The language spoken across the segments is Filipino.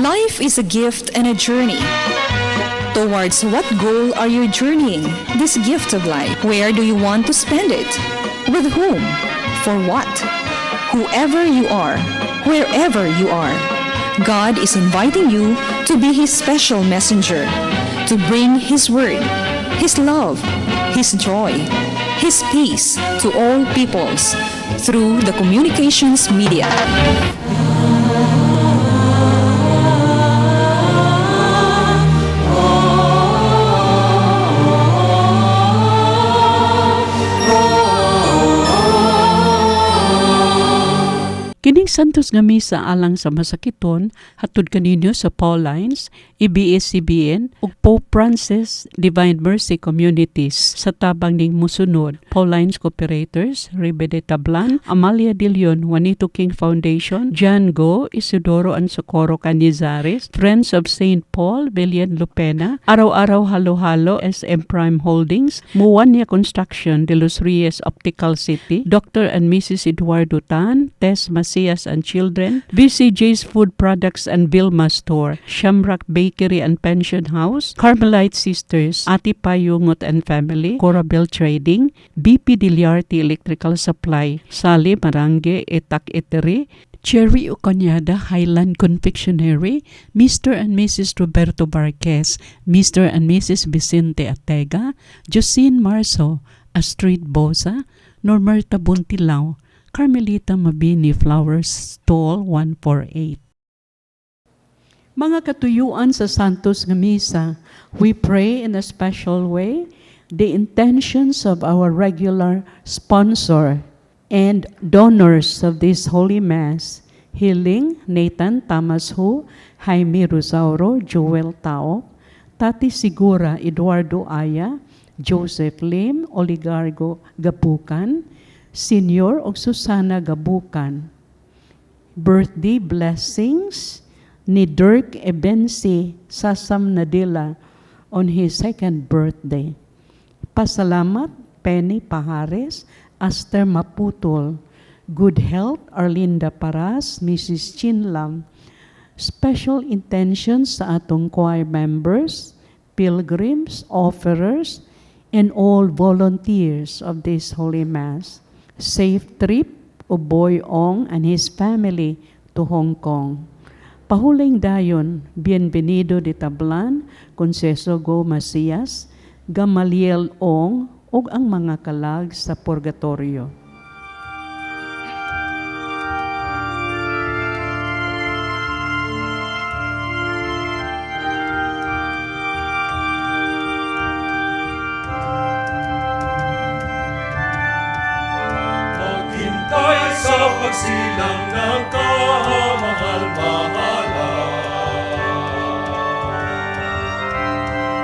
Life is a gift and a journey. Towards what goal are you journeying this gift of life? Where do you want to spend it? With whom? For what? Whoever you are, wherever you are, God is inviting you to be His special messenger, to bring His word, His love, His joy, His peace to all peoples through the communications media. Kining santos nga misa alang sa masakiton hatod kaninyo sa Paulines, ABS-CBN ug Pope Francis Divine Mercy Communities sa tabang ning musunod: Paulines Cooperators, Rebe de Tablan, Amalia de Leon, Juanito King Foundation, John Go, Isidoro and Socorro Canizares, Friends of St. Paul, Villan Lupena, Araw-Araw Halo-Halo, SM Prime Holdings, Muwania Construction, De Los Reyes Optical City, Dr. and Mrs. Eduardo Tan, Tess Macias and Children, BCJ's Food Products and Vilma Store, Shamrock Bakery and Pension House, Carmelite Sisters, Ati Payungot and Family, Corabel Trading, BP Diliarte Electrical Supply, Sali Marange Etak Etery, Cherry Oconyada Highland Confectionery, Mr. and Mrs. Roberto Barquez, Mr. and Mrs. Vicente Atega, Josine Marso, Astrid Bosa, Normerta Buntilao, Carmelita Mabini Flowers Stall 148. Mga katuyuan sa Santos nga Misa, we pray in a special way the intentions of our regular sponsor and donors of this Holy Mass: Healing, Nathan Tamas Hu, Jaime Rosauro, Joel Tao, Tati Sigura, Eduardo Aya, Joseph Lim, Oligargo Gapukan, Senior og Susana Gabukan. Birthday blessings ni Dirk Ebensi Sasam Nadila on his second birthday. Pasalamat Penny Pahares, Aster Maputol. Good health Arlinda Paras, Mrs. Chinlam. Special intentions sa atong choir members, pilgrims, offerers, and all volunteers of this Holy Mass. Safe trip of Boy Ong and his family to Hong Kong. Pahuling dayon, Bienvenido de Tablan, Conceso Go Macias, Gamaliel Ong, ug ang mga kalag sa purgatorio. Sa pagsilang ng kamahal-mahalan,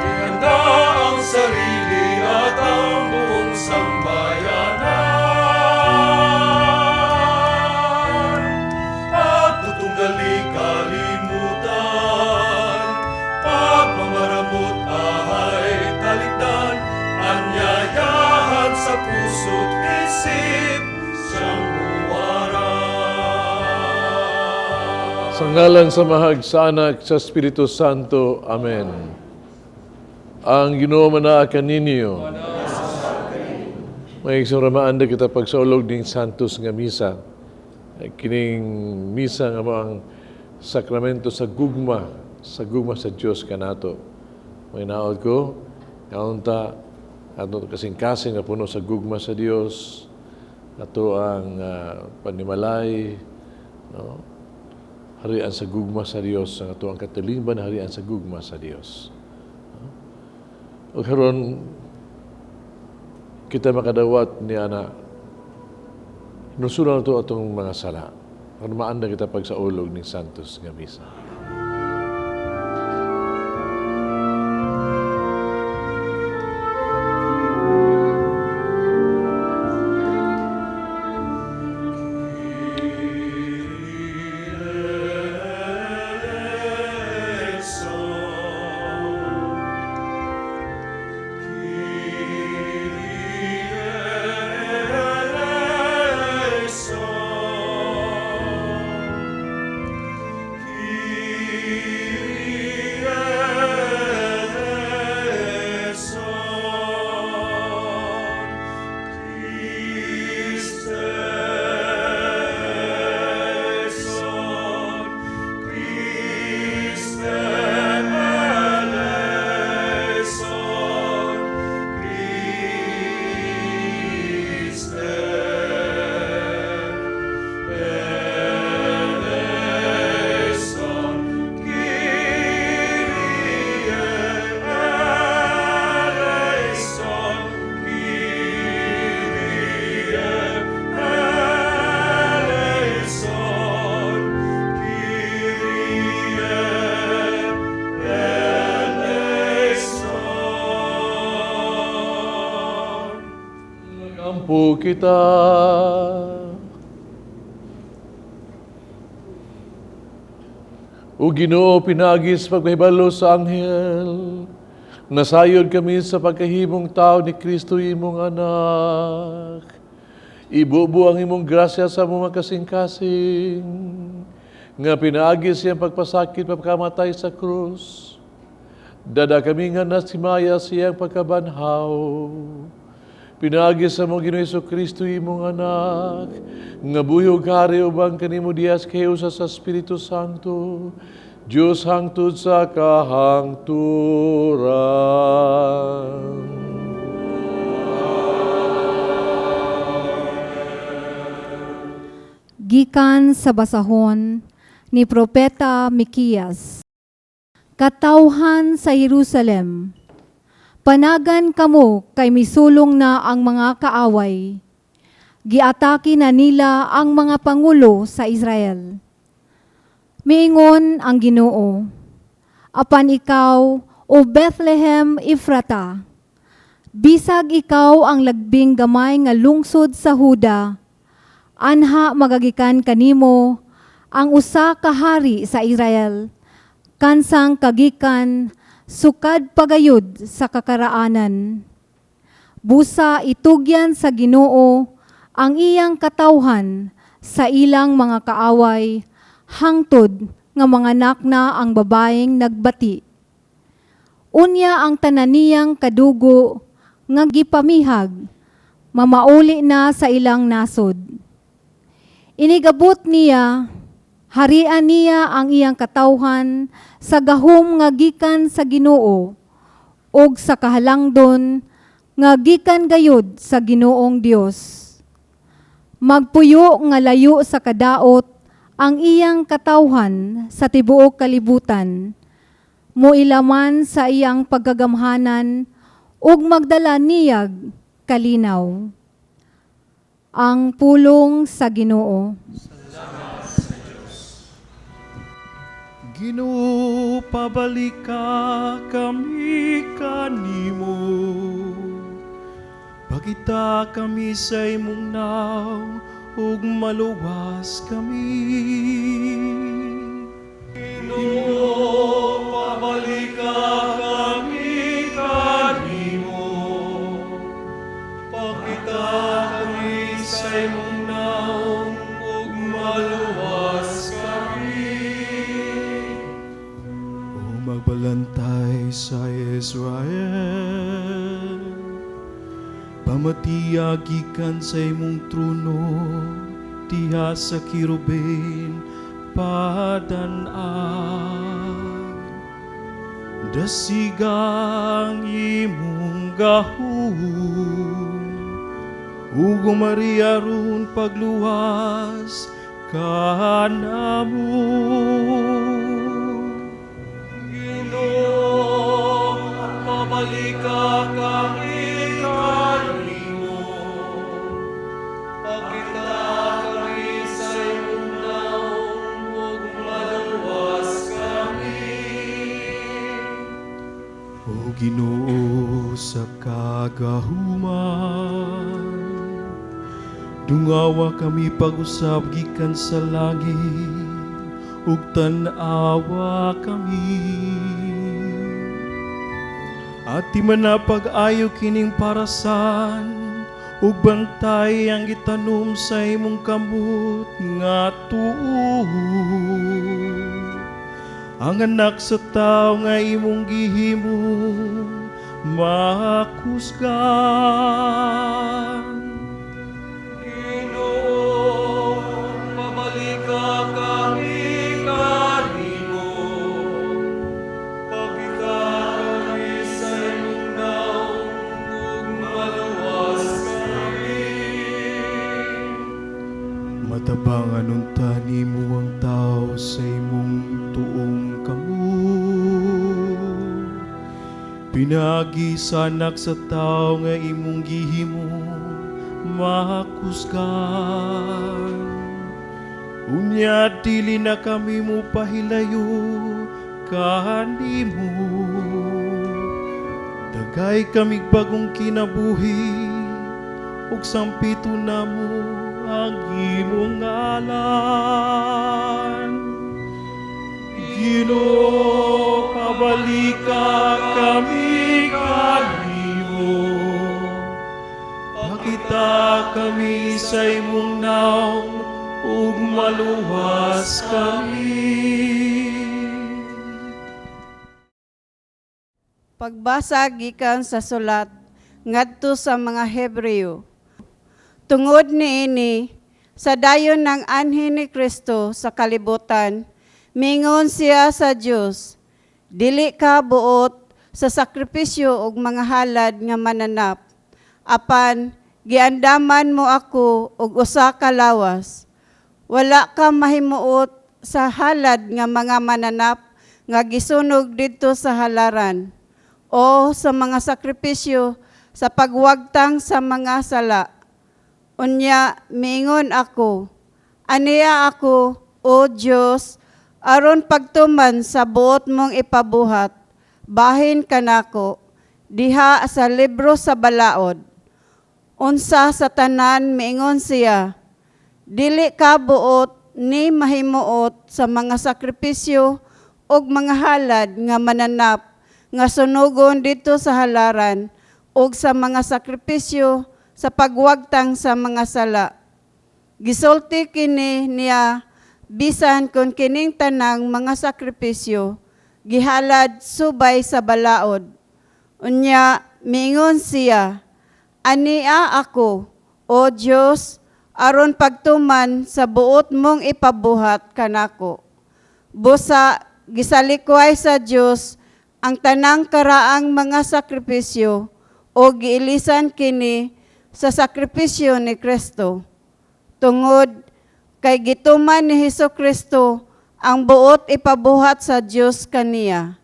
ihanda ang sarili at ang buong sambayanan. Pagtutunggali kalimutan, pagmamaramot ay talikdan, anyayahan sa puso't isip siyang sa ngalan sa Mahag, sa Anak, sa Espiritu Santo. Amen. Ang Ginoo manaakan ninyo. May isuramaan na kita pagsaulog ng Santos nga Misa. Kining Misa nga mga sakramento sa gugma sa Diyos kanato. May naod ko, kaunta, ato kasing-kasing na puno sa gugma sa Diyos, ato ang panimalay, no? Harian sa gugma sa Dios, ang ato ang katilingban harian sa gugma sa Dios. O karon kita makadawat ni ana nusulan to atong mga sala. Karon maanda kita pagsaulog ning Santos nga Misa. po kita. O Ginoo, pinagis pagpahibalo sa anghel, nasayod kami sa pagkahimong tao ni Kristo imong anak. Ibubu ang imong grasya sa mga kasing-kasing, nga pinagis siyang pagpasakit, pagkamatay sa krus. Dada kami nga nasimaya siyang pagkabanhaw. Pinagis sa mong Ginoo Kristo imong anak, nga buyog hari ubang kanimo dias kayo sa Espiritu Santo, Diyos hangtod sa kahangturan. Gikan sa basahon ni Propeta Mikias. Katawhan sa Jerusalem, panagan kamo kay misulong na ang mga kaaway. Giatake na nila ang mga pangulo sa Israel. Miingon ang Ginoo, apan ikaw, o Bethlehem Ephrata, bisag ikaw ang lagbing gamay nga lungsod sa Huda, anha magagikan kanimo ang usa ka hari sa Israel, kansang kagikan sukad pagayod sa kakaraanan. Busa itugyan sa Ginoo ang iyang katawhan sa ilang mga kaaway, hangtod nga mga anak na ang babaeng nagbati. Unya ang tananiyang kadugo nga gipamihag, mamauli na sa ilang nasod. Inigabot niya, harian niya ang iyang katawhan sa gahom nga gikan sa Ginoo, ug sa kahalangdon nga gikan gayud sa Ginoong Dios. Magpuyo nga layo sa kadaot ang iyang katawhan sa tibuok kalibutan, moilaman sa iyang paggagamhanan, ug magdala niyag kalinaw. Ang pulong sa Ginoo. Ginoo, pabalik ka kami kanimo. Pagita kami sa imong naw, ug maluwas kami. Ginoo, pabalik ka kami kanimo. Pagita kami sa imong naw, ug maluwas kami. O magbalantay sa Israel, pamatiya gikan sa imong trono, diha sa kirubin padan-an. Dasigang imong gahom, ug Maria ron pagluwas kanamo. Ginoo, pabalik ka kami kanimo. Pagkita kami sa imong naong, ug maluwas kami. O Ginoo sa kagahuman, dungawa kami pag-usab gikan sa langit, ug tan-awa kami. At di man na pag-ayo kining parasan, ug bantay ang gitanom sa imong kamot nga tuo. Ang anak sa tao nga imong gihimo makusgan. Ginoo, pabalik ka kami kanimo. Pagkita kami sa imong naong, ug maluwas kami. Matabang anunta nimo ang tao sa imong tuong kamo. Pinagi sa anak sa tao nga imong gihimo makusgan. Unya dili na kami mo pahilayo kanimo. Dagay kami bagong kinabuhi, ug sampito namo ang imong ngalan. Ginoo, pabalika kami kanimo, pakita kami sa imong naong ug maluwas kami. Pagbasa gikan sa sulat ngadto sa mga Hebreo. Tungod niini, sa dayon ng anhi ni Kristo sa kalibutan, mingon siya sa Dios, dili ka buot sa sakripisyo ug mga halad nga mananap, apan giandaman mo ako og usa ka lawas. Wala ka mahimuot sa halad nga mga mananap nga gisunog didto sa halaran, o sa mga sakripisyo sa pagwagtang sa mga sala. Unya, mingon ako, aniya ako, O Diyos, aron pagtuman sa buot mong ipabuhat, bahin kanako, diha sa libro sa balaod. Unsa sa tanan, mingon siya, dili ka buot ni mahimuot sa mga sakripisyo ug mga halad nga mananap, nga sunugon dito sa halaran, ug sa mga sakripisyo sa pagwagtang sa mga sala. Gisulti kini niya, bisan kung kining tanang mga sakripisyo, gihalad subay sa balaod. Unya, mingon siya, ania ako, O Diyos, aron pagtuman sa buot mong ipabuhat kanako. Busa, gisalikway sa Diyos, ang tanang karaang mga sakripisyo o giilisan kini sa sakripisyo ni Kristo. Tungod kay gituman ni Hesukristo ang buot ipabuhat sa Dios kaniya.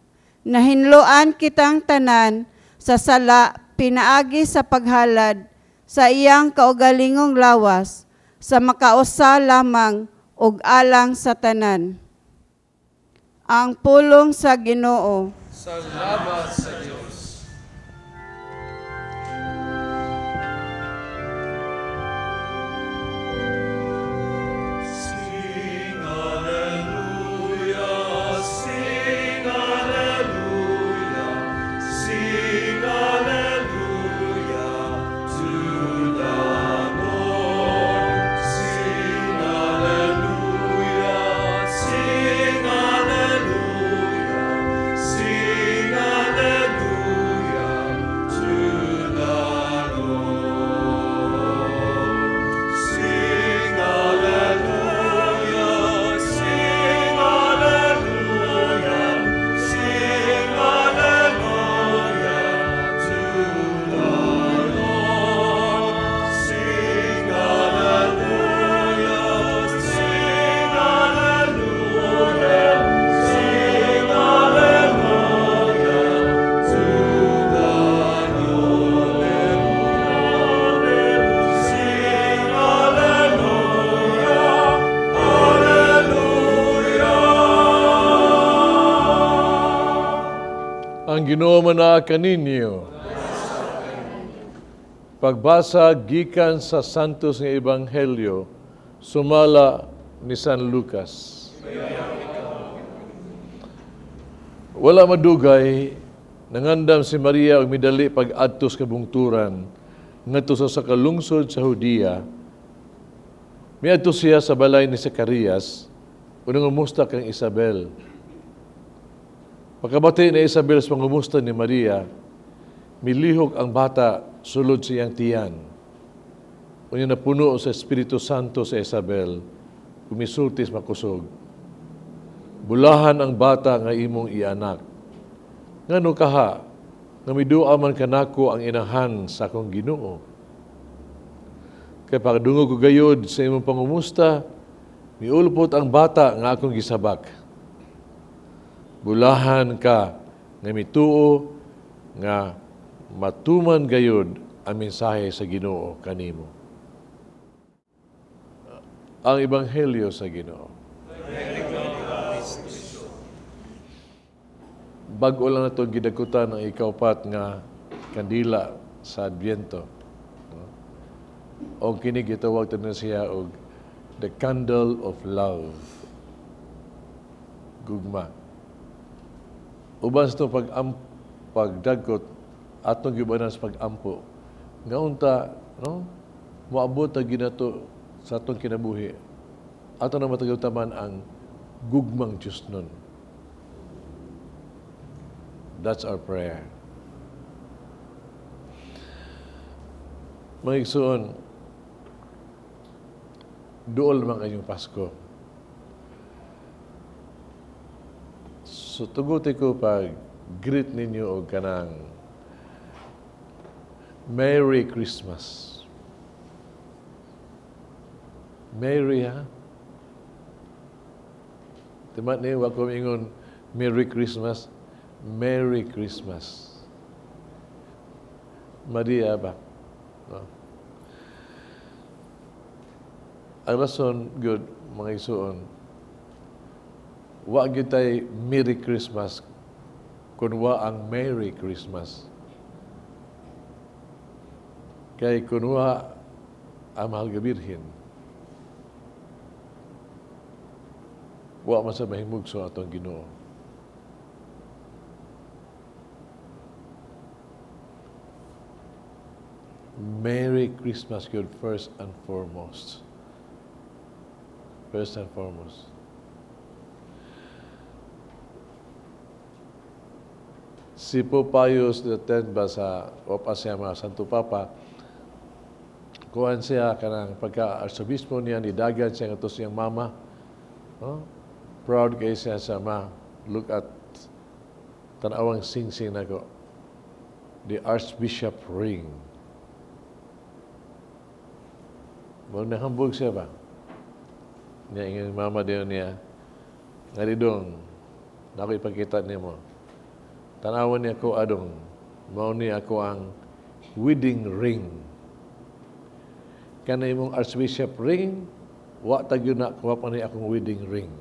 Nahinloan kitang tanan sa sala pinaagi sa paghalad sa iyang kaugalingong lawas sa makausa lamang ug alang sa tanan. Ang pulong sa Ginoo. Salamat sa Diyos. Sing Hallelujah, sing Hallelujah, sing Hallelujah to the Lord. Sing Hallelujah, sing Hallelujah, sing Hallelujah to the Lord. Sing Hallelujah, sing Hallelujah, sing Hallelujah to the Lord. Sing Hallelujah, sing Hallelujah, sing Hallelujah to the Lord. Sing Hallelujah. Ang Ginoo manaa kaninyo. Pagbasa gikan sa Santos nga Ebanghelyo, sumala ni San Lucas. Wala madugay, nangandam si Maria og midali pag-adto sa kabungturan ngadto sa kalungsod sa Judea. Miadto siya sa balay ni Zacarias, unang umusta kang Isabel. Pagkabati ni Isabel sa pangumusta ni Maria, milihok ang bata sulod sa iyang tiyan. Unya napuno sa Espiritu Santo sa Isabel, kumisultis makusog. Bulahan ang bata nga imong ianak. Ngano kaha, nga midua man kanako ang inahan sa akong Ginoo. Kay pagdungog ko gayod sa imong pangumusta, miulpot ang bata nga akong gisabak. Bulahan ka nga mituo nga matuman gayod ang mensahe sa Ginoo kanimo. Ang Ebanghelyo sa Ginoo. Bago lang na ito gidakutan ang ikaupat nga kandila sa Adbyento. O kini gitawag na siya og the candle of love. Gugma. Uban sa pagdagkot atong gibanan sa pagampo. Nga unta, no? Moabot na ginato sa atong kinabuhi. Ato na matagutaman ang gugmang Diyos nun. That's our prayer. Mga igsoon, duol man kayong Pasko. So, tuguti ko pag greet ninyo o kanang Merry Christmas. Merry, ha? Timat niyo, wag ko ingon Merry Christmas. Merry Christmas. Maria ba? No? Ang rason, good, mga isuon, wag yun tayo Merry Christmas kung wa ang Merry Christmas. Kaya kung wa ang mahal nga Birhen, wa man sa mahimugso atong Ginoo. Merry Christmas, good, first and foremost. First and foremost. Si Pope Pius X ba sa Opasema Santo Papa, kuhan siya kanang pagka-arsobispo niya, nidagan siya nga to siyang mama. No? Proud kay siya sa ma. Look at tanawang sing-sing na ko. The Archbishop ring. Muna hambog siya ba? Niya ingin mama din niya. Ngaridong, na ako ipagkita niya mo. Tanawan niya ko adong. Mao niya ako ang wedding ring. Kana imong Archbishop ring, wa tagyo na kuha pa niya akong wedding ring.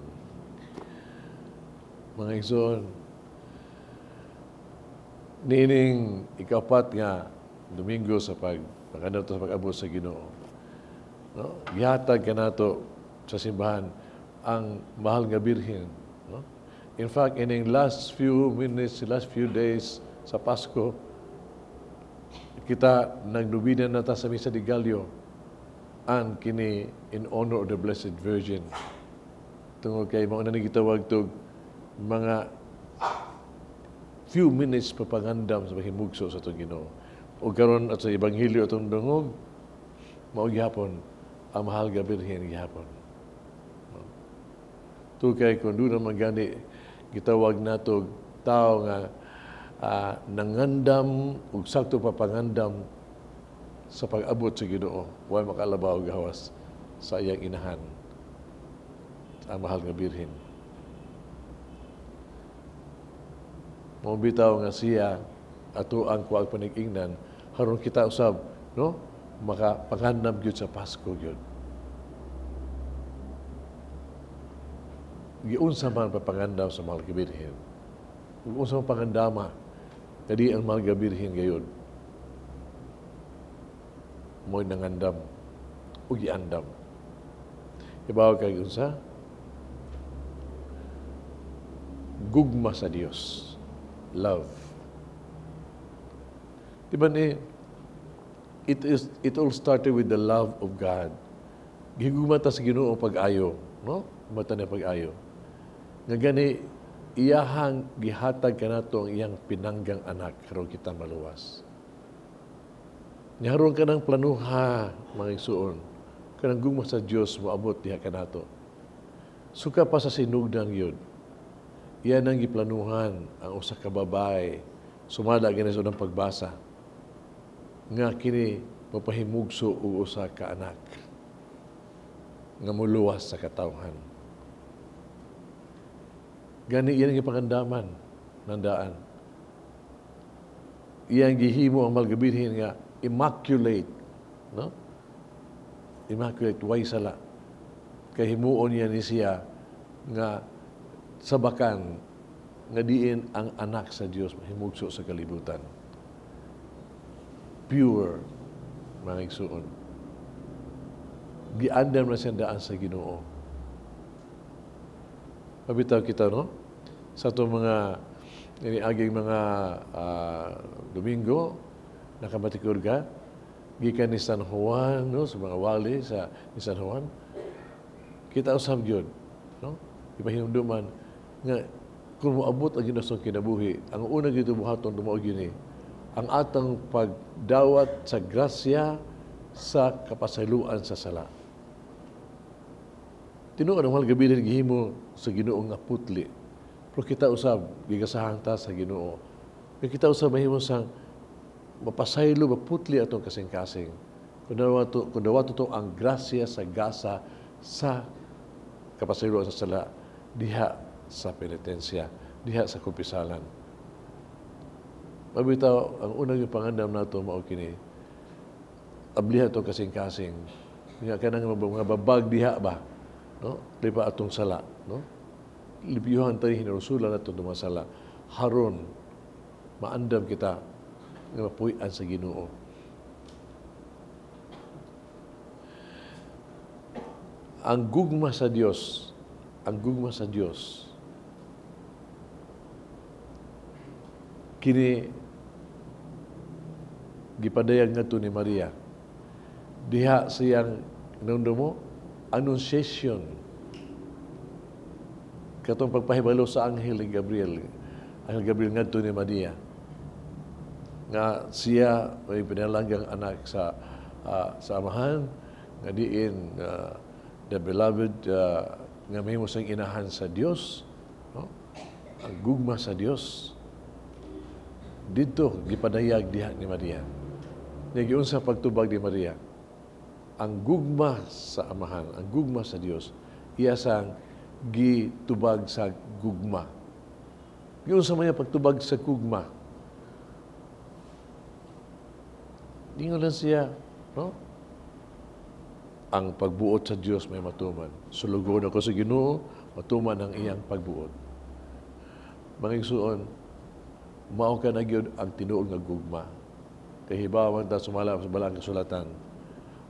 Mga igsoon, nining ikapat nga Domingo sa pagkakadal sa pag-abot sa Ginoo. No? Gihatag ka nato sa simbahan ang mahal nga Birhen. No? In fact, in last few minutes, last few days sa Pasko, kita nagnubinan na ta sa Misa de Gallo and kini in honor of the Blessed Virgin. Tungod kay mga nang gitawag to mga few minutes papangandam sa mahimugso sa itong Ginoo. O karon at sa Ebanghelyo itong dungog, mao gihapon ang mahal nga Birhen gihapon. Tukay kung doon naman gani gitawag nato tao nga nangandam ug sakto pa pangandam sa pag-abot sa Ginoo, way makalabaw gawas sa iyang inahan ang mahal nga Birhen. Mao bitaw nga siya ato ang kuwag panig-ingnan haron kita usab, no? Makapangandam gyud sa Pasko gyud. Giunsa man papangandam sa mahal nga Birhen. Ug unsa man pangandama kadi ang mahal nga Birhen gayud. Mo'y nangandam ug giandam. Ibaw kay unsa? Gugma sa Dios. Love. Diba ni, it all started with the love of God. Gigumata sa Ginoo ang pag-ayo, no? Mata na pag-ayo. Nga gani, iyahang gihatag ka na ang iyang pinanggang anak, karon kita maluwas. Nyaron ka ng planuha, mga igsuon, kanang gugma sa Dios moabot diha ka nato. Suka pa sa sinugdang yun. Iyan ang giplanuhan ang usa ka babae sumada gani sa unang pagbasa nga kini mapahimugso og usa ka anak nga muluwas sa katawhan. Gani iyan ang ipangandaman nandaan. Iyan gihimo ang mahal nga Birhen nga immaculate, no? Immaculate, way sala. Kay himuon niya ni siya nga sabakan nga diin ang anak sa Dios mahimugso sa kalibutan. Pure, mga igsuon. giandam na siya daan sa Ginoo. Mabitaw kita, no? Sa itong mga iniaging mga Domingo, nakamatikod ka, gikan ni San Juan, no? Sa mga wali ni San Juan, kita usab yun, no? Ipahinumduman nga kung moabot ang ginasong kinabuhi, ang unang gito buhaton dumao gini, ang atang pagdawat sa grasya sa kapasayloan sa sala. Tinuod ang mahal gabi din gihimo sa Ginoo nga putli. Pero kita usab gigasahan ta sa Ginoo. Pero kita usab mahimo sang mapasaylo maputli atong kasing-kasing. Kung dawato to ang grasya sa gasa sa kapasayloan sa sala diha sa penitensya, diha sa kumpisalan. Mabitaw, ang unang yung pangandam nato mao kini, abliha to kasing-kasing. Nga kanang mga babag diha ba, no? Lipa atong sala, no? Libiyuhan tayo hinusulan nato dumasala. Haron, maandam kita nga mapuy-an sa Ginoo. Ang gugma sa Dios, kini gipadayag ngadto ni Maria. Diha siyang inundo mo annunciation katong pagpahibalo sa Anghel Gabriel ngadto ni Maria nga siya may pinalanggang anak sa amahan nga diin the beloved nga mahimo sang inahan sa Dios, no? Ang gugma sa Dios dito gipadayag diha ni Maria. Nigiun sa pagtubag ni Maria, ang gugma sa amahan, ang gugma sa Dios, iya sang gitubag sa gugma. Giun sa maya pagtubag sa gugma. Dingon lang siya, no? Ang pagbuot sa Dios may matuman. Sulugon ako sa Ginoo, matuman ang iyang pagbuot. Mangigsuon, mao ka na gyud ang tinuod nga gugma. Kahibawan ta sumala sa balang kasulatan.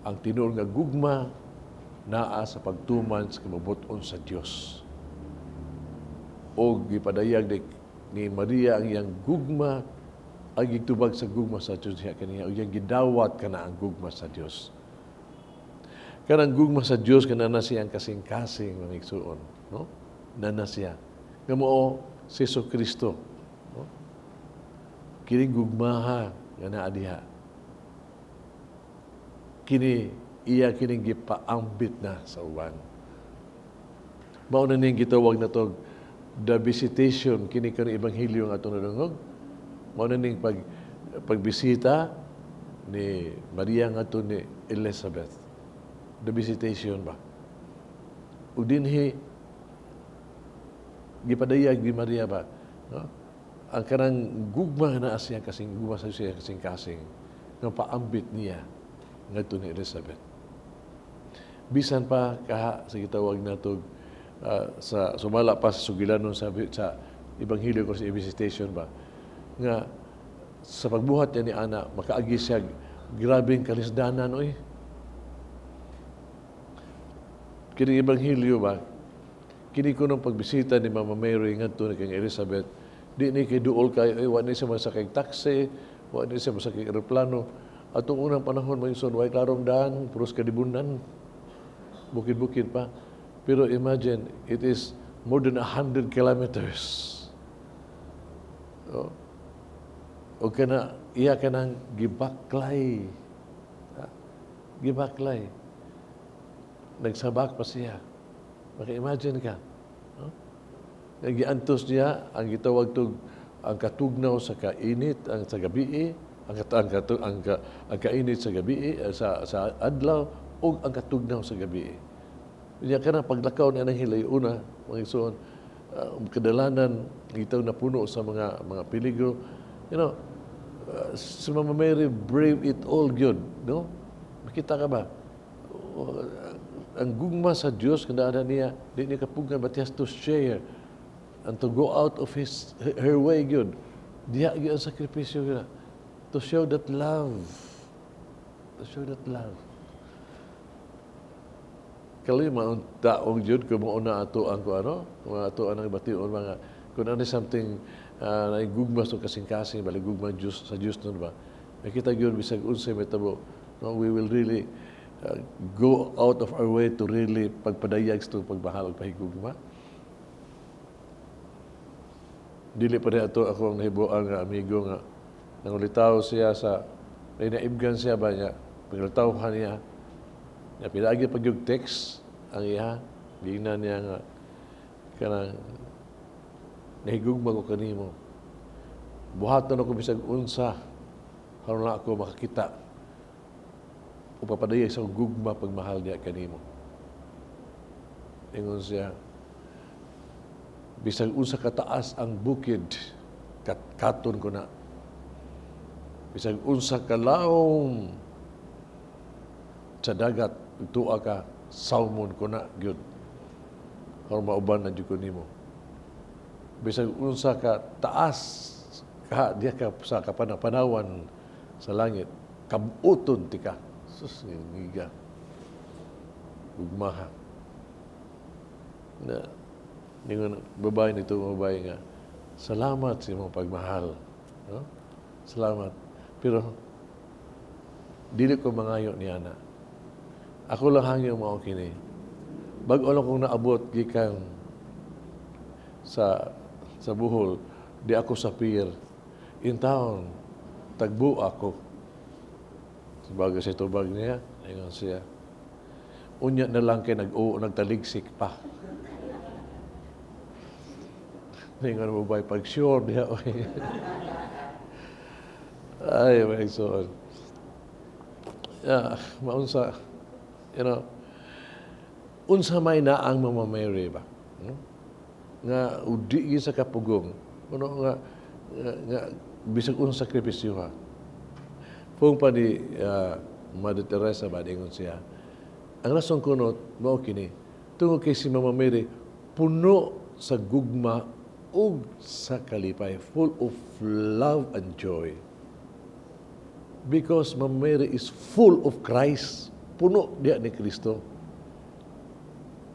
Ang tinuod nga gugma naa sa pagtuman sa kamabuton sa Dios. O gipadayag ni Maria ang iyang gugma ang gitubag sa gugma sa Dios diha kaniya o iyang gidawat kana ang gugma sa Dios. Kanang gugma sa Dios kana na siyang kasing-kasing mangigsuon, no? Nana siya. Nga mao si Jesucristo, no? Kini gugmaha nga naa diha. Kini iya kining gipaambit na sa uban. Mao na ning gitawag na to the visitation kini kanang ebanghelyo nga atong nadungog. Mao na ning pagbisita ni Maria ngadto ni Elizabeth. The visitation ba? O dinhi gipadayag ni Maria ba, no? Ang kanang gugma na siya kasing gugma sa siya kasing nga paambit niya ngadto ni Elizabeth. Bisan pa kaha sa gitawag nato sa sumala pa sa sugilanon sa ebanghelyo ko sa visitation ba nga sa pagbuhat niya ni ana makaagi siya grabeng kalisdanan oy. Kini ebanghelyo ba, kini ko nung pagbisita ni Mama Mary ngadto ni kang Elizabeth, di ni kay duol kayo, wa ni siya masakay taxi, wa ni siya masakay eroplano. Atong unang panahon may son, way klarong daan, puros kadibundan, bukid-bukid pa. Pero imagine, it is more than 100 kilometers. O kana, iya ka ng gibaklay. Gibaklay. Nagsabak pa siya. Maka-imagine ka. No? Nagiantos niya, ang gitawag ang katugnaw sa kainit, ang sa gabi, ang kainit sa gabi, sa adlaw, o ang katugnaw sa gabi. Kanya ka na, paglakaw na ng hilay una, mga isuon, kadalanan, gitaw na puno sa mga peligro. You know, si Mama Mary brave it all good. No? Makita ka ba? Ang gugma sa Diyos, kanda niya, di niya kapugan, but he has to share and to go out of her way, good. Diya ang sakripisyo yun. To show that love. To show that love. kalima ang taong jud ko mo na ato ang ko ano, ato ang bation mga kung ano something na gugma sa kasing-kasing bali gugma Diyos sa Diyos nun ba. Makita gyud bisag unsay metabo, no, we will really go out of our way to really pagpadayag sa pagmahal ug pahigugma. Dili pa rin ato akong nahibuan nga amigo nga nangulitaw siya sa naibgan siya ba niya pagulitawhan niya nga pinagi pag yung text ang iha gingnan niya nga kanang nahigugma ko kanimo buhaton ako bisag unsa aron na ako makakita o papadayag sa gugma pagmahal niya kanimo. Ingon siya bisag unsa kataas ang bukid katon ko na bisag unsa kalawom sa dagat tuwa ka salmon ko na gyud aron mauban na jud ko nimo bisag unsa ka taas ka diha ka sa kapanapanawan sa langit kabuton ti ka sus ngiga ugmaha na ningon babae nito babae nga salamat sa imong pagmahal, no? Salamat, pero dili ko mangayo niya na ako lang hangyo mao kini bag-o lang kong naabot gikan sa Bohol di ako sa pier in town tagbo ako sabagay sa tubag niya ingon siya unya na lang kay nagtaligsik pa ningon mo ba pag sure diha ay my son maunsa unsa may naang Mama Mary ba nga udi sa kapugong nga bisag unsa sakripisyo ha pung pa ni Mother Teresa ba dingon siya ang rason kuno mao kini tungod kay si Mama Mary puno sa gugma ug sa kalipay full of love and joy because Mama Mary is full of Christ puno diya ni Kristo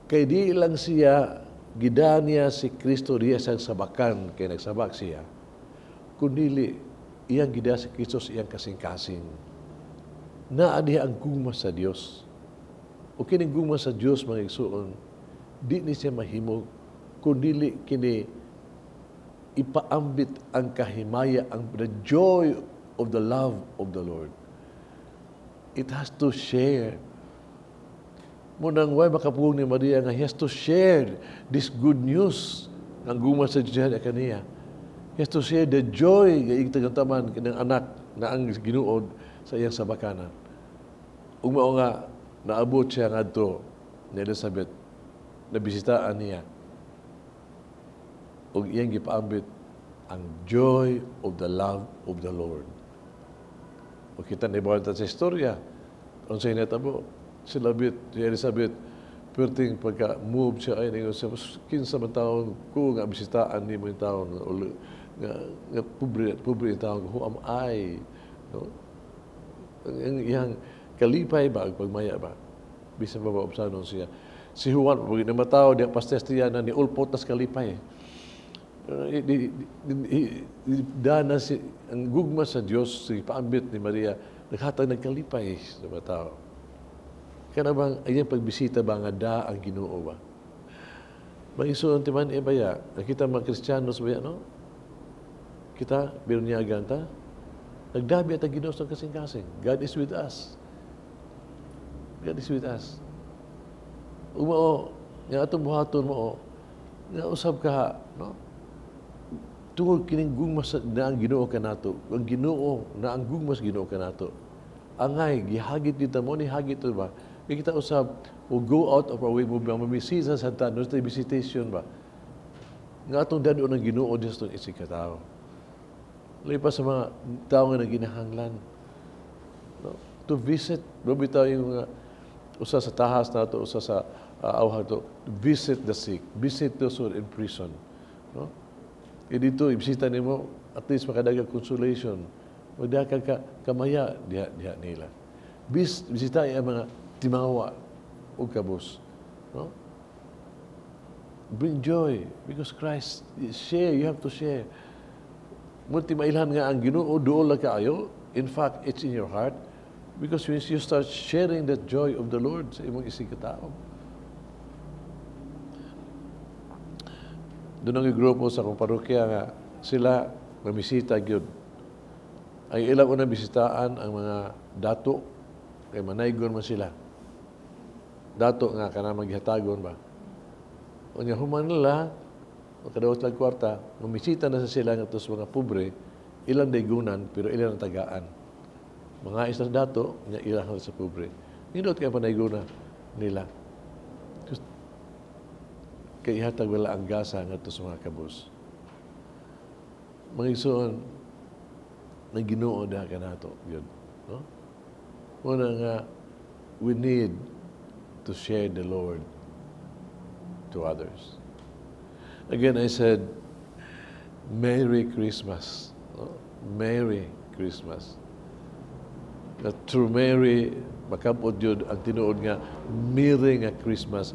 kay di lang siya gidaan niya si Kristo diya sa sabakan kay nagsabak siya kundi iyang gidaan si Kristo sa iyang kasing-kasing naa diha ang gugma sa Dios o kining gugma sa Dios mga igsoon di ni siya mahimog kundi kini ipaambit ang kahimaya ang the joy of the love of the Lord it has to share munang way makapugong ni Maria nga he has to share this good news ang guma sa Diyos kaniya. He has to share the joy nga igtagantaman ng anak na ang ginuod sa iyang sabakanan. Ug mao nga naabot siya ngadto ni Elizabeth na bisitaan niya. Ug iyang gipaambit ang joy of the love of the Lord. O kita nibawan sa istorya. Unsay natabo? Si Elizabeth, perting pagka-move siya, ay, kinsa man taon ko nga bisitaan ni mo yung taon, nga pobre yung taon, who am I? No? Yang kalipay ba, pagmaya ba? Bisa ba maobsanon siya? Si Juan, pag namatao, di ang pastestiya na ni ulpot nas kalipay. Dana si, ang gugma sa Diyos, si paambit ni Maria, naghatag nagkalipay sa mga tao. Kaya bang, ayang pagbisita ba nga da ang Ginoo ba? Mag-isuon timan baya, nakita mga Kristiyanos baya, no? Kita, birunyagan ta, nagdabi at ang Ginoo sa kasing-kasing. God is with us. God is with us. Umao, nga atong buhaton mo, nga usab ka, no? Tungod kining gugmas na ang Ginoo kanato, ang Ginoo na ang gugmas Ginoo kanato. Angay, gihagit dito mo, ni hagit ito ba? Kaya kita usab, we'll go out of our way mo ba, mabisisa sa tanos, na visitation ba? Nga atong dado ng Ginoo din sa itong isig katao. Lipas sa mga tao nga ginahanglan. No? To visit, mabitaw yung usa sa tahas na ito, usa sa awhag to, visit the sick, visit those who are in prison. No? E dito, ibisita nimo, at least makadagang consolation. Magdaha ka kamaya diha nila. Bisita ang mga timawa o kabos. No? Bring joy because Christ share, you have to share. Munti mailhan nga ang Ginoo duol la kaayo. In fact, it's in your heart because when you start sharing that joy of the Lord sa imong isig katao. Doon ang grupo sa akong parokya nga sila mamisita gyud. Ang ilang unang bisitaan ang mga dato kay manaygon man sila. Dato nga kana maghatagon ba. Unya human nila makadawat lang kwarta, mamisita na sa sila nga tos mga pobre, ilang daygunan pero ilang ang tagaan. Mga isang dato, nya ilang sa pobre. Nindot kay panayguna nila. Kay ihatag wala ang gasa nga tos mga kabus. Mga igsoon, na Ginoo da ka nato yun. No? Una nga, we need to share the Lord to others. Again, I said, Merry Christmas. No? Merry Christmas. That through Mary, makapod yun ang tinuod nga, Merry nga Christmas.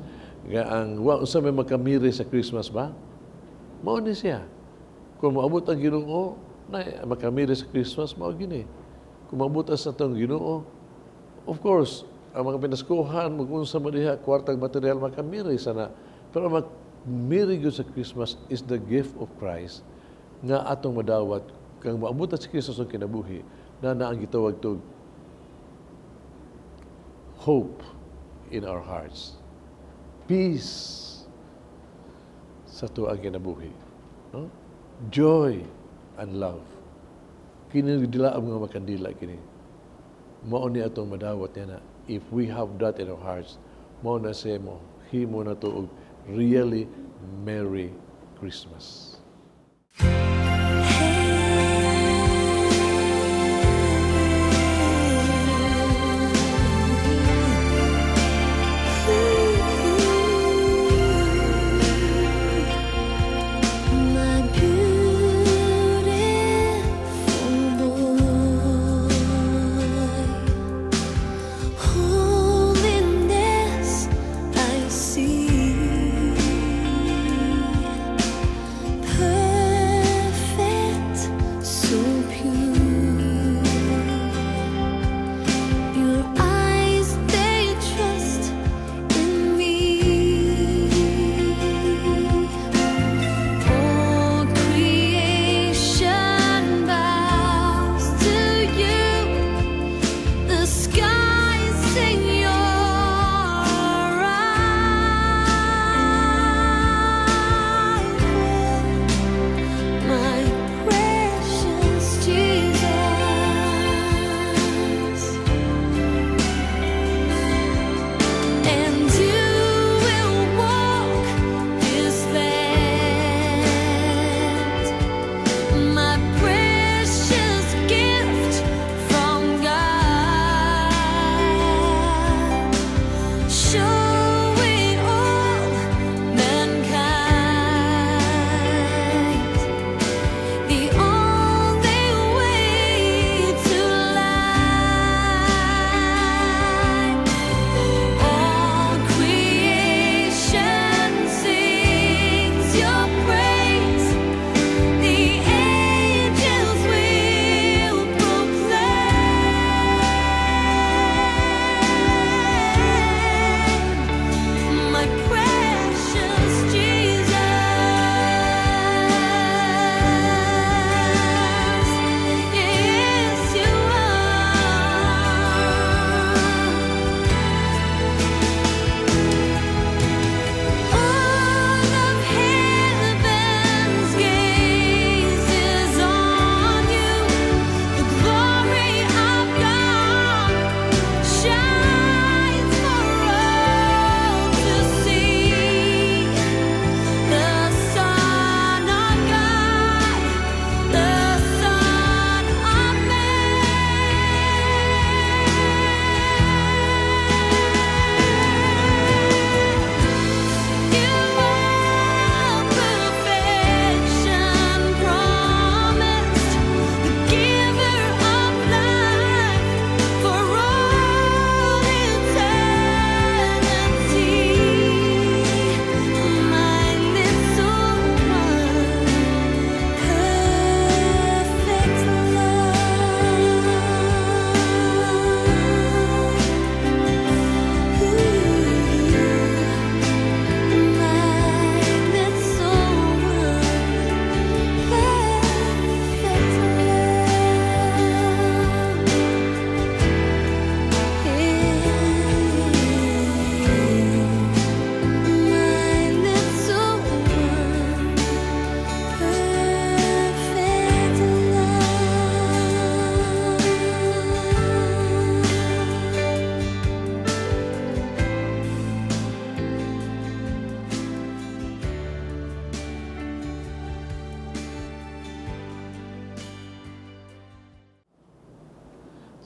Nga ang, sa may makamiri sa Christmas ba? Mao ni siya. Kung maabot ang Ginoo, na makamiri sa Christmas, mao gini. Kung maabot sa itong Ginoo, of course, ang mga pinaskuhan, mag-unsa mo diha, kwartang material, makamiri sana. Pero makamiri yun sa Christmas is the gift of Christ nga atong madawat. Kung maabot sa Christmas ang kinabuhi, na ang gitawag to hope in our hearts. Peace sa tuang kinabuhi. No? Joy and love. Kini dila ang mga makandila kini. Mao ni atong madawat niya na if we have that in our hearts, mao na say mo, himo na to og really Merry Christmas. My beautiful boy, holiness I see.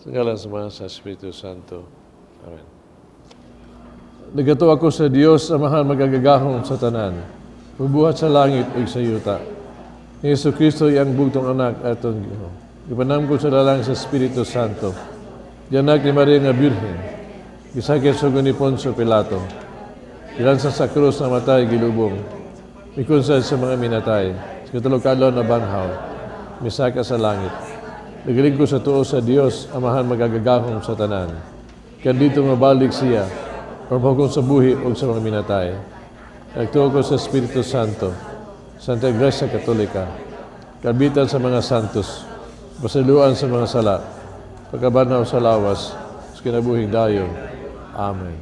Sa ngalan sa mga sa Espiritu Santo. Amen. Nagato ako sa Dios, Amahan magagagahong sa tanan, bubuhat sa langit ug sa yuta. Ni Yesu Kristo iyang bugtong anak atong Ginoo. Ipanam ko sa dalang sa Espiritu Santo. Dianak ni Maria nga Birhen, gisakit sa ni Poncio Pilato. Ilansa sa krus na matay gilubong. Mikunsad sa mga minatay. Sa katulog adlaw na banhaw. Misaka sa langit. Nagaling ko sa tuo sa Dios, Amahan magagagahong sa tanan. Kandito mabalik siya, pagpagkong sa buhi o sa mga minatay. Nagtuo ko sa Espiritu Santo, Santa Iglesia Katolika, kabitan sa mga santos, basaluan sa mga sala, pagkabanaw sa lawas, sa kinabuhing dayon. Amen.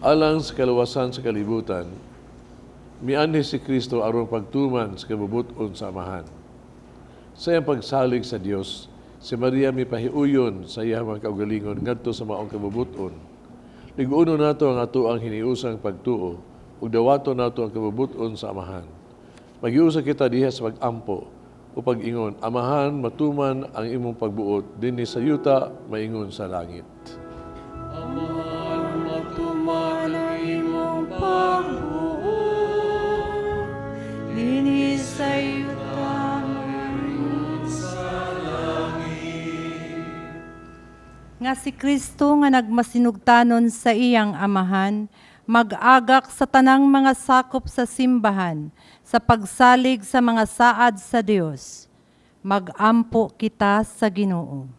Alang sa kaluwasan sa kalibutan, mianhi si Kristo aron pagtuman sa kabubuton sa Amahan. Sa iyang pagsalig sa Dios, si Maria mipahiuyon sa iyang mga kaugalingon ngadto sa maong kabubuton. Liguno nato ang ato ang hiniusang pagtuo ug dawato nato ang kabubuton sa Amahan. Magiusa kita diha sa pag-ampo o pag-ingon, Amahan, matuman ang imong pagbuot dinhi sa yuta, maingon sa langit. Amahan, matuman ang imong pagbuot, dinhi sa yuta, maingon sa langit. Nga si Kristo nga nagmasinugtanon sa iyang Amahan, mag-agak sa tanang mga sakop sa simbahan, sa pagsalig sa mga saad sa Dios. Mag-ampo kita sa Ginoo.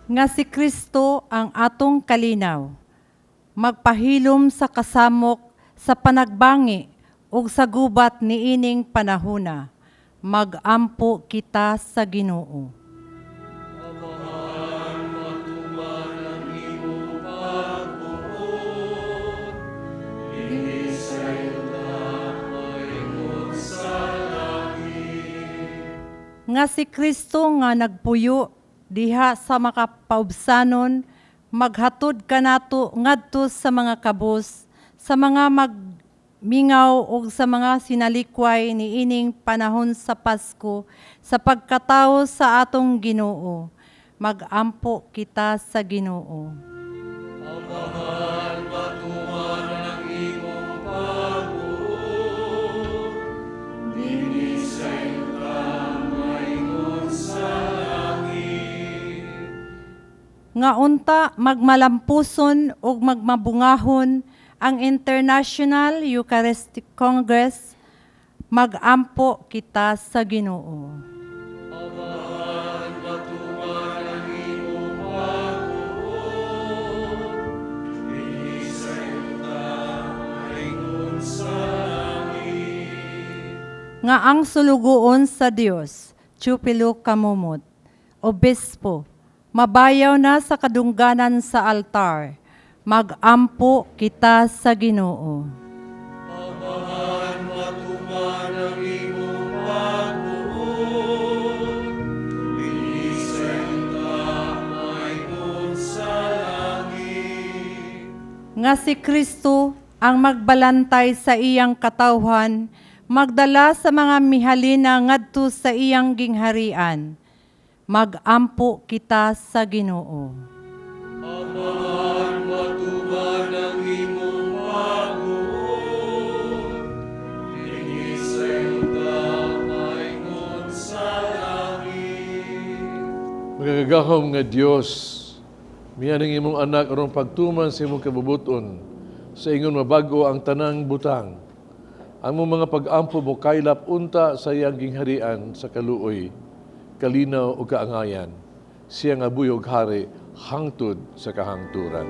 Nga si Kristo ang atong kalinaw, magpahilom sa kasamok sa panagbangi ug sa gubat niining panahona, mag-ampo kita sa Ginoo. Nga si Kristo nga nagpuyo diha sa makapaubsanon, maghatod kanato ngadto sa mga kabus, sa mga magmingaw o sa mga sinalikway niining panahon sa Pasko, sa pagkatao sa atong Ginoo. Mag-ampo kita sa Ginoo. Amahan, matuman ang imong pagbuot, dinhi sa yuta, maingon sa langit. Nga unta magmalampuson ug magmabungahon ang International Eucharistic Congress, mag-ampo kita sa Ginoo. Amahan, matuman ang imong pagbuot, dinhi sa yuta, maingon sa langit. Nga ang sulugoon sa Dios, Chupilo Kamumot, Obispo, mabayaw na sa kadungganan sa altar, mag-ampo kita sa Ginoo. Amahan, matuman ang imong pagbuot, dinhi sa yuta, maingon sa langit. Nga si Kristo ang magbalantay sa iyang katawhan, magdala sa mga mihalina ngadto sa iyang gingharian, mag-ampo kita sa Ginoo. Amahan, matuman ang imong pagbuot, dinhi sa yuta, maingon sa langit. Magagahom nga Dios, miyaning imong anak aron pagtuman sa imong kabubuton, sa ingon mabago ang tanang butang. Ang mong mga pag-ampo mo kaylap unta sa iyang gingharian sa kaluoy, kalinaw o kaangayan. Siya nga buyog hari, hangtod sa kahangturan.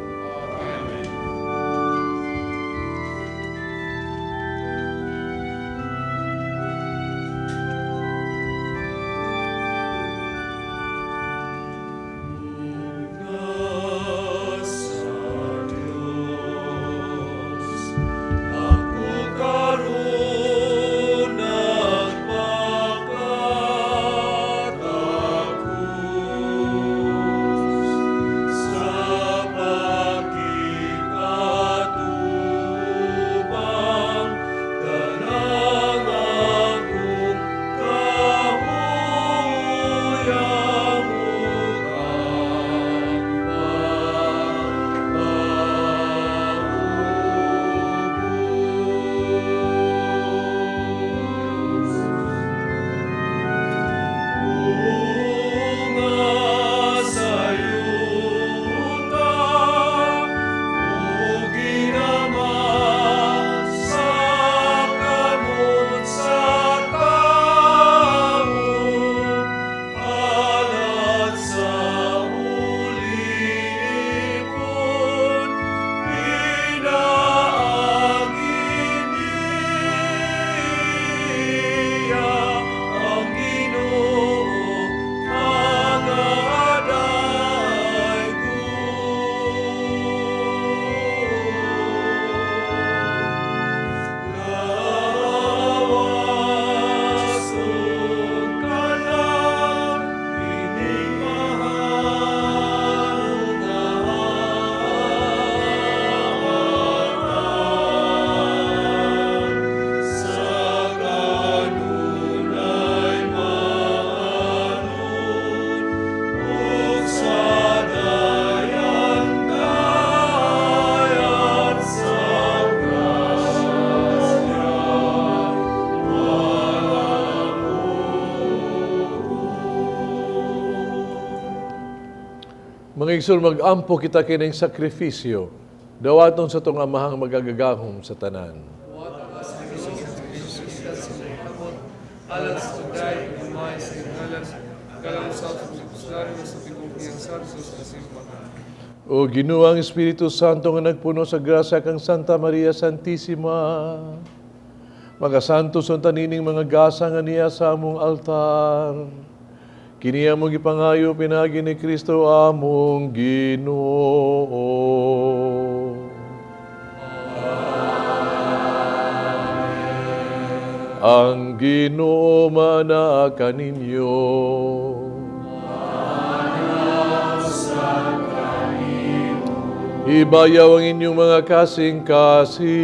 Sa Mga igsoon, mag-ampo kita kining sakripisyo. Dawaton sa tong amahang magagagahom sa tanan. Alas suday umay sa inalas kalang sa pagsusari sa pagkukunyang santos sa simbahan. O Ginuang Espiritu Santo nga nagpuno sa grasya kang Santa Maria Santissima, magasantos ang tanining mga gasa nga niya sa among altar. Kiniya mong ipangayo pinagi ni Kristo among Ginoo. Ang Ginoo mana kaninyo. Ibayaw ang inyong mga kasing-kasing.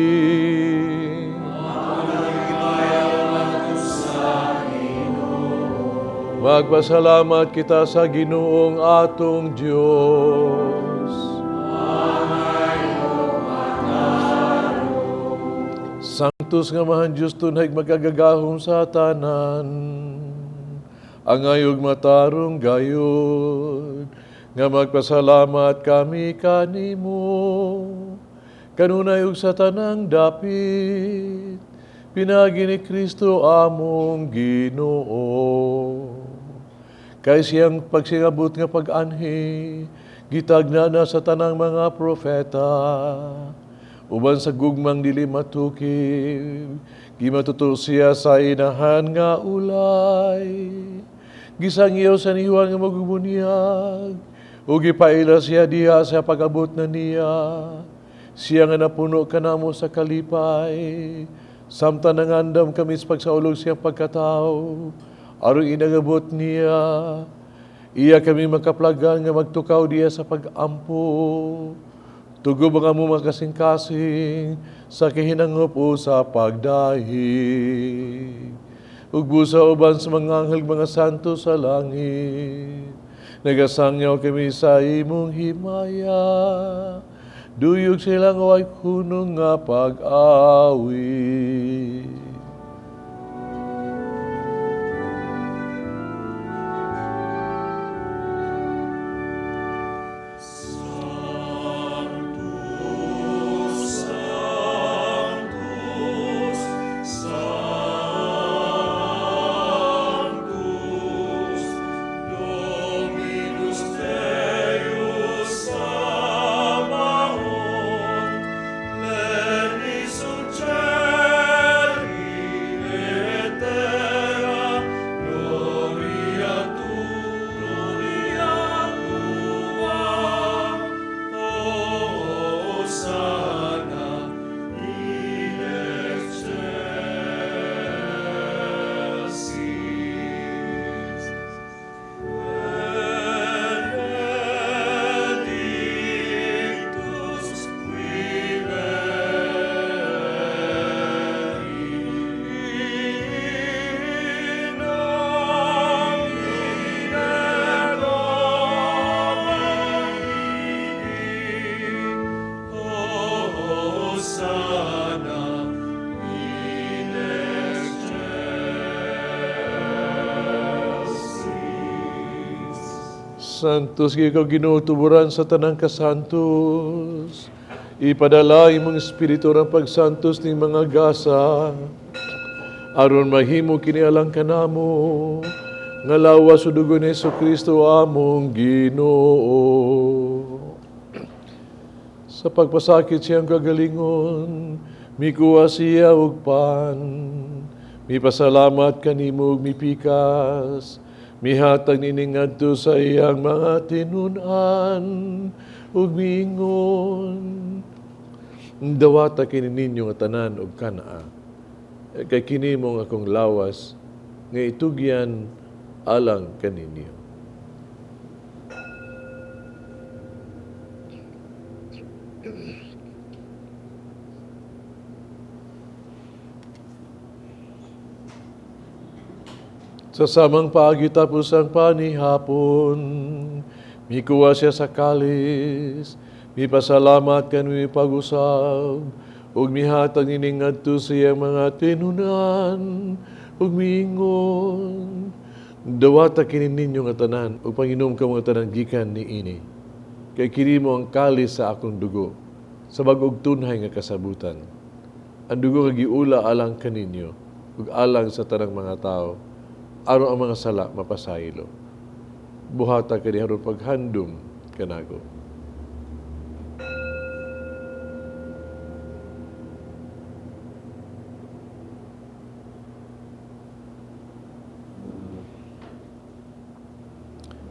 Magpasalamat kita sa Ginoong atong Diyos. Sanctus nga mahan Diyos tunay magagagahom sa tanan. Ang ayog matarong gayod, nga magpasalamat kami kanimo. Kanunay ug sa tanang dapit, pinagi ni Kristo among Ginoo. Kay siyang pagsingabot nga pag-anhi, gitagna na sa tanang mga propeta. Uban sa gugmang dili matukib, gimatuto siya sa inahan nga ulay. Gisangyaw sa niwan nga magubunyag, o gipaila siya diha sa pag-abot na niya. Siya nga napuno ka namo sa kalipay, samtang nangandam kami sa pagsaulog siyang pagkatao, aron inagabot niya. Iya kami makaplagan nga magtukaw diya sa pag-ampo. Tugob ang amo makasing-kasing sa kahinangop o sa pagdahig. Ug busa uban sa mga anghel mga santo sa langit. Nagasangyaw kami sa imong himaya. Duyog silang way hunong nga pag-awi. Santos, ikaw ginutuburan sa tanang kasantos. Ipadala imong espiritu ng pagsantos ng mga gasa. Aron mahimo kinialang kanamo. Nga lawas o dugo ni Jesucristo among Ginoo. Sa pagpasakit siyang kagalingon, mikuha siya og pan. Mipasalamat kanimo ug mipikas. Mihatag nining ngadto sa iyang mga tinunan ug miingon. Dawata kini ninyo nga tanan og kanaa. Kay kini mo nga akong lawas nga itugyan alang kaninyo. Sa samang pagitapos ang panihapon, mikuha siya sa kalis, mipasalamat kan mipag-usab, ug mihatag nining ngadto sa iyang mga tinunan, ug miingon. Dawata kini ninyo nga tanan, ug panginom ka mga tanan gikan ni ini. Kay kini mo ang kalis sa akong dugo, sa bagog tunhay nga kasabutan. Ang dugo nga giula alang kaninyo, ug alang sa tanang mga tao, aron ang mga sala mapasaylo. Buhata kani aron paghandom kanago.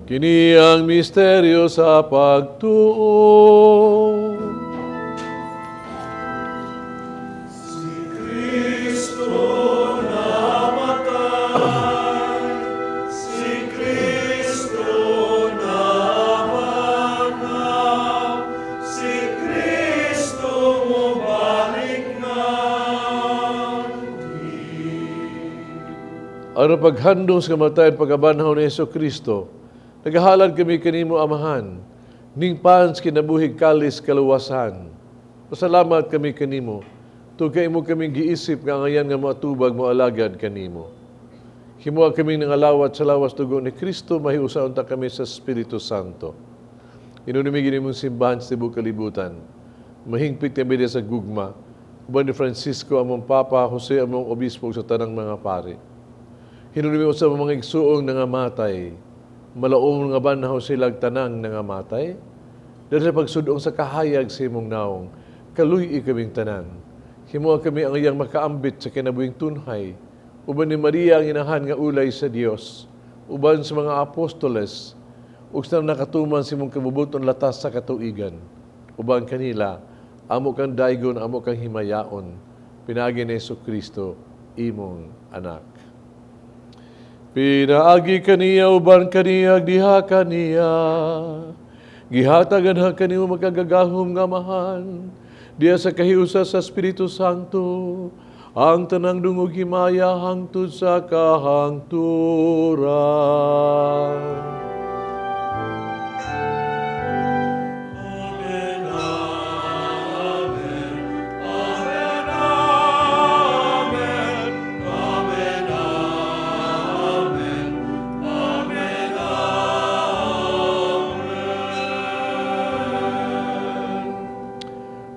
Kini ang misteryo sa pagtuo. Ano paghandong sa kamatayan pagkabanhaw ni Yesu Kristo, nagahalad kami kanimo amahan, ning pans kinabuhig kalis kaluwasan. Pasalamat kami kanimo, tugay mo kaming giisip nga ngayon nga matubag mo alagad kanimo. Himuha kaming nangalawat sa lawas dugo ni Kristo, mahiusaon ta kami sa Espiritu Santo. Inunimigin nimong simbahan sa tibok kalibutan, mahingpit kami din sa gugma, uban ni Francisco among Papa, Jose among Obispo sa tanang mga pari. Hinunimi mo sa mga igsuong nangamatay, malaong nga banhaw silang tanang nangamatay, dahil sa pagsudong sa kahayag sa imong naong, kaluy kaming tanan. Himuha kami ang iyang makaambit sa kinabuhing tunhay, uban ni Maria ang inahan nga ulay sa Dios, uban sa mga apostoles, ug sa nakatuman sa imong kabubuton latas sa katuigan, uban kanila, amo kang daygon, amo kang himayaon, pinagi ni Yesu Kristo, imong anak. Pinaagi kaniya, uban kaniya, diha kaniya. Gihatagan ha kaniya magagagahom nga mahan. Diya sa kahiusa sa Espiritu Santo, ang tanang dungog himaya hangtod sa kahangturan.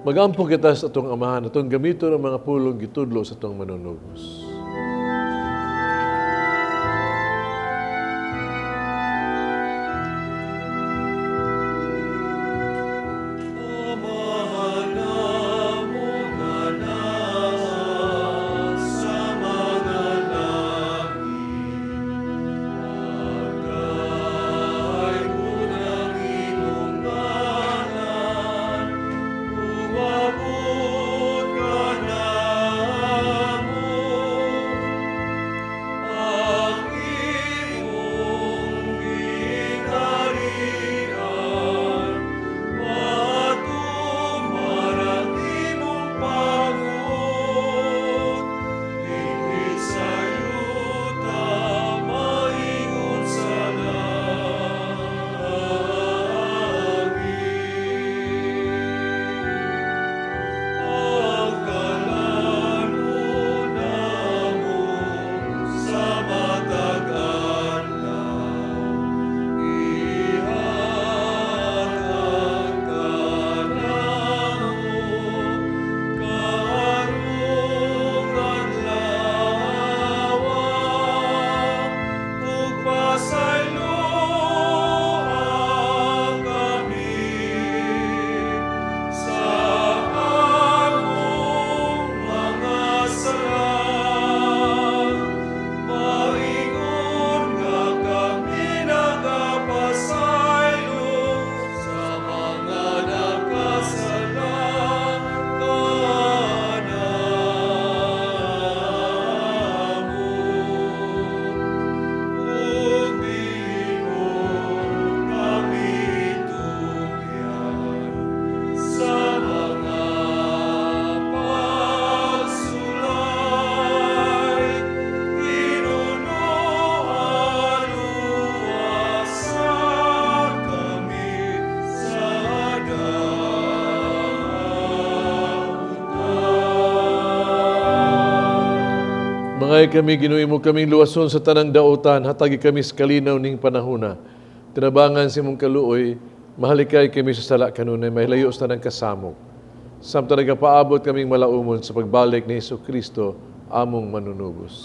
Magampo kita sa atong amahan, atong gamito ng mga pulong gitudlo sa atong manunugos. Mangay kami, ginuwi mo kaming luwason sa tanang dautan, hatagi kami sa kalinaw ning panahuna. Tinabangan si mong kaluoy, Mahalikay kami sa sala kanunay, may layo sa ng kasamok. Samtang nagapaabot kaming malaumon sa pagbalik ni Hesus Kristo, among manunubos.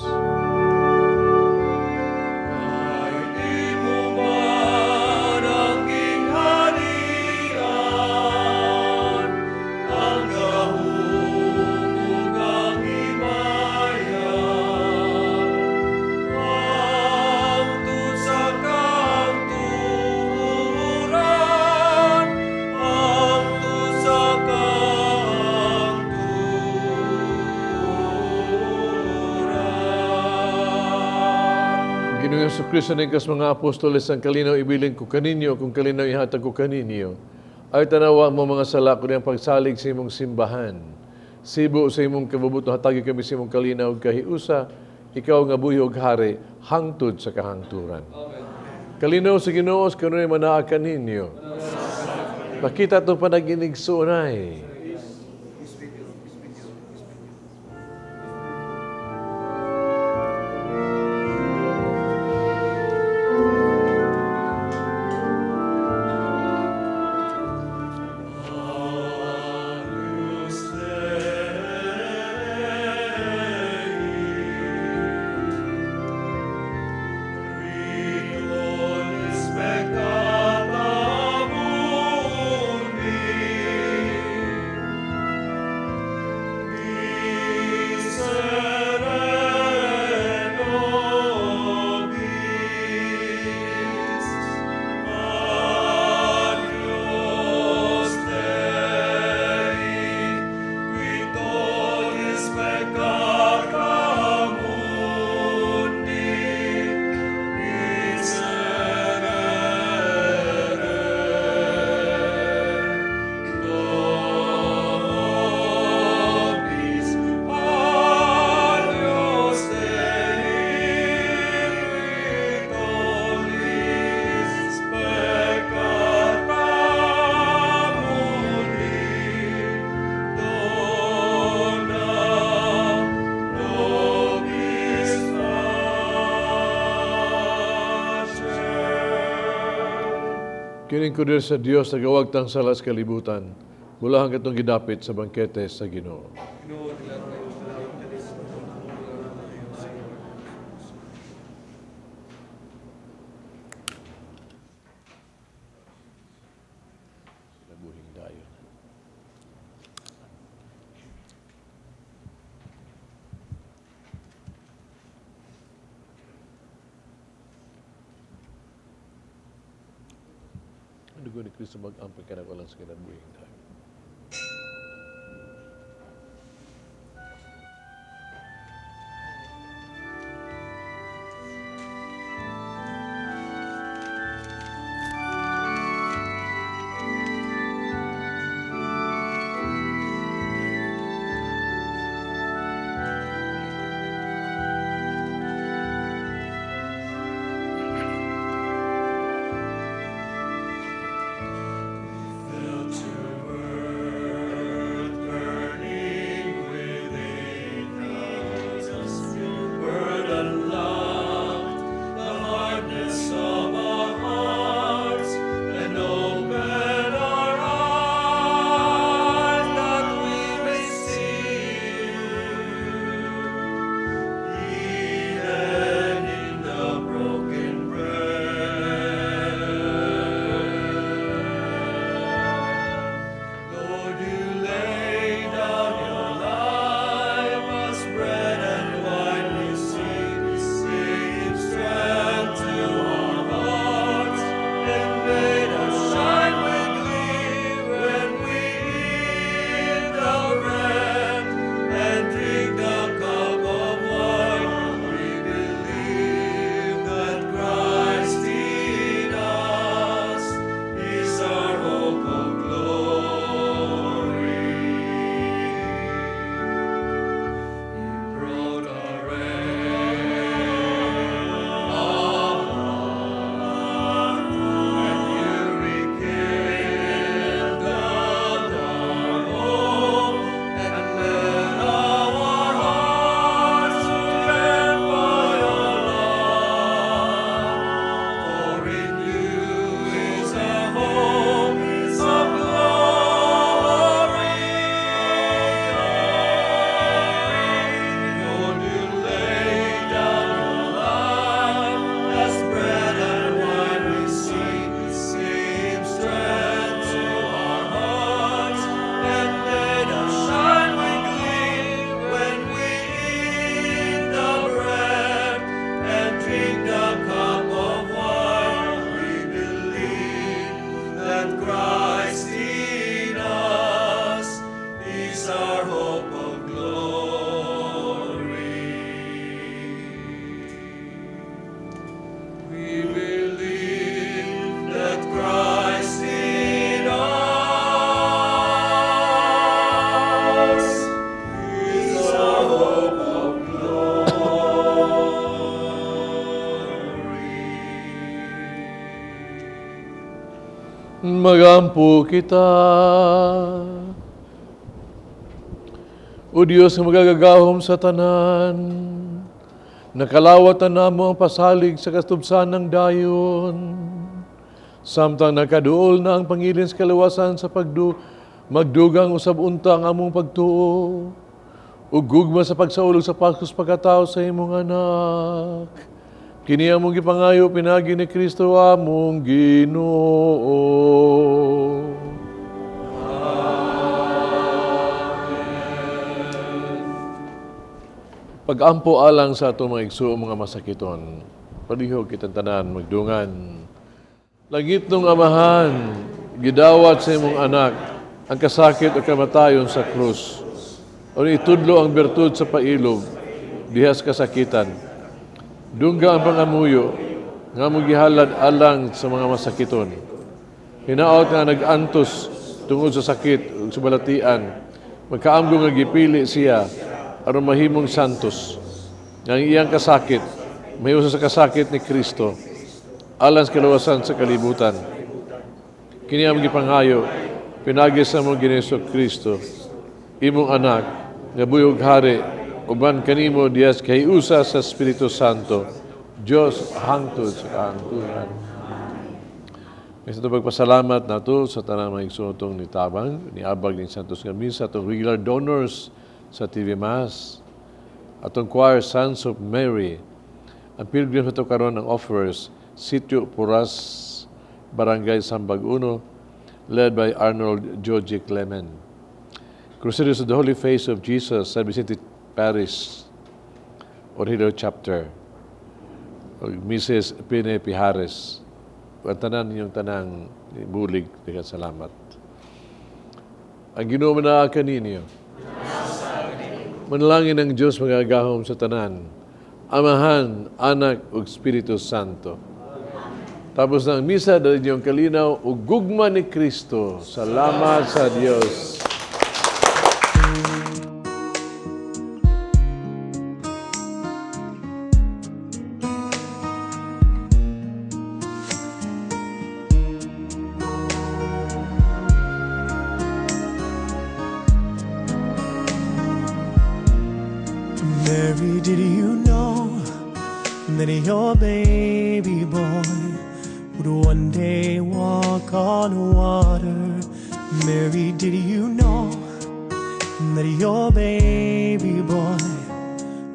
Ginoong Jesucristo ng kas mga apostoles ang kalinaw ibilin ko kaninyo, kung kalinaw ihatag ko kaninyo, ay tanawa mo mga sala ko niyang pagsalig sa imong simbahan. Sibo sa imong kabubuto, hatagi kami sa imong kalinaw kahiusa, ikaw nga buyog hari, hangtod sa kahangturan. Kalinaw sa Ginoo, kanunay manaa kaninyo. Makita ito panaginig sunay. Kining kudir sa Dios na gawag tang salas kalibutan, mula hanggang itong gidapit sa bangkete sa Ginoo. Nabuhing dayon. Ang dugo ni Kristo mag-ampay ka na walang sa kinabuhing dayon. To magampo kita. O Diyos nga magagagahom sa tanan, nakalawatan namo ang pasalig sa kastubsan ng dayon. Samtang nakaduol na ang pangilin sa kalawasan sa magdugang usab unta ang among pagtuo. Ug gugma sa pagsaulog sa Paskos pagkatao sa imong anak. Kini among gipangayo pinagi ni Kristo among Ginoo. Pag-ampo alang sa atong mga igsuo mga masakiton, palihog kitang tanan magdungan. Langit nung amahan, gidawat sa imong anak, ang kasakit o kamatayon sa krus. O itudlo ang bertud sa pailog, dihas kasakitan. Dungga ang pangamuyo, nga mo gihalad alang sa mga masakiton. Hinaot nga nag-antos tungod sa sakit ug sa balatian, magkaamgo nga gipili siya aron mahimong santos. Nga iyang kasakit, may usa sa kasakit ni Kristo, alang sa kalawasan sa kalibutan. Kini ang gipangayo, pinagi sa mong Gineso Kristo, imong anak, nga buyog hari, uban kanimo diyas kay usa sa Espiritu Santo, Diyos hangtod sa kaangturan. Isa ito pagpasalamat nato sa tanang mga igsootong ni Tabang, ni Abag ni Santos nga Misa, atong regular donors sa TV Mass, atong choir Sons of Mary, ang pilgrim ito karon ng offers, Sitio Puras, Barangay Sambag 1, led by Arnold Georgie Clement. Crusaders of the Holy Face of Jesus, San Vicente Parish, Orhilo Chapter, Mrs. Pine Pijares. Ang tanan ninyong tanang bulig, daghang salamat. Ang Ginoo manaakan ninyo. Manalangin ng Diyos magagahom sa tanan, Amahan, Anak, ug Espiritu Santo. Tapos ng misa, dahil niyong kalinaw, ug gugma ni Kristo. Salamat sa Diyos. Mary, did you know that your baby boy would one day walk on water? Mary, did you know that your baby boy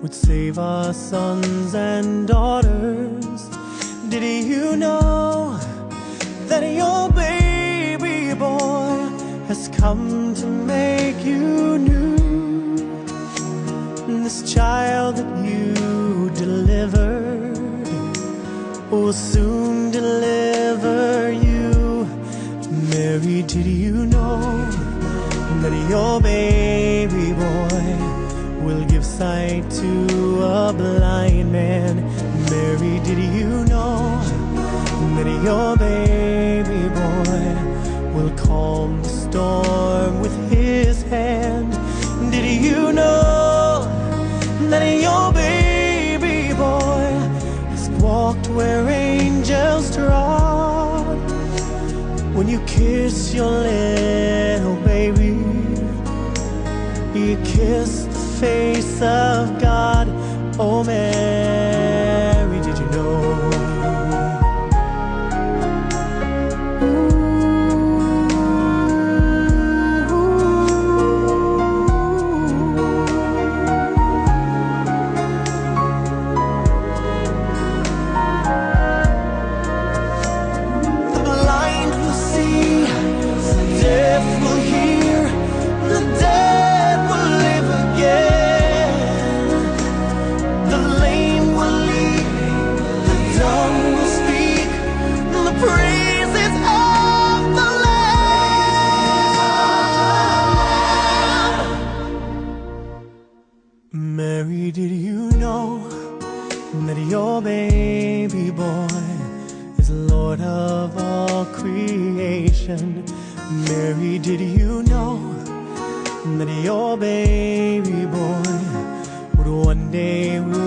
would save our sons and daughters? Did you know that your baby boy has come to make you new? This child that you delivered will soon deliver you. Mary, did you know that your baby boy will give sight to a blind man? Mary, did you know that your baby boy will calm the storm with his hand? Did you know that your baby boy has walked where angels trod? When you kiss your little baby, you kiss the face of God. Oh, Mary, did you know? Mary, did you know that your baby boy is Lord of all creation? Mary, did you know that your baby boy would one day rule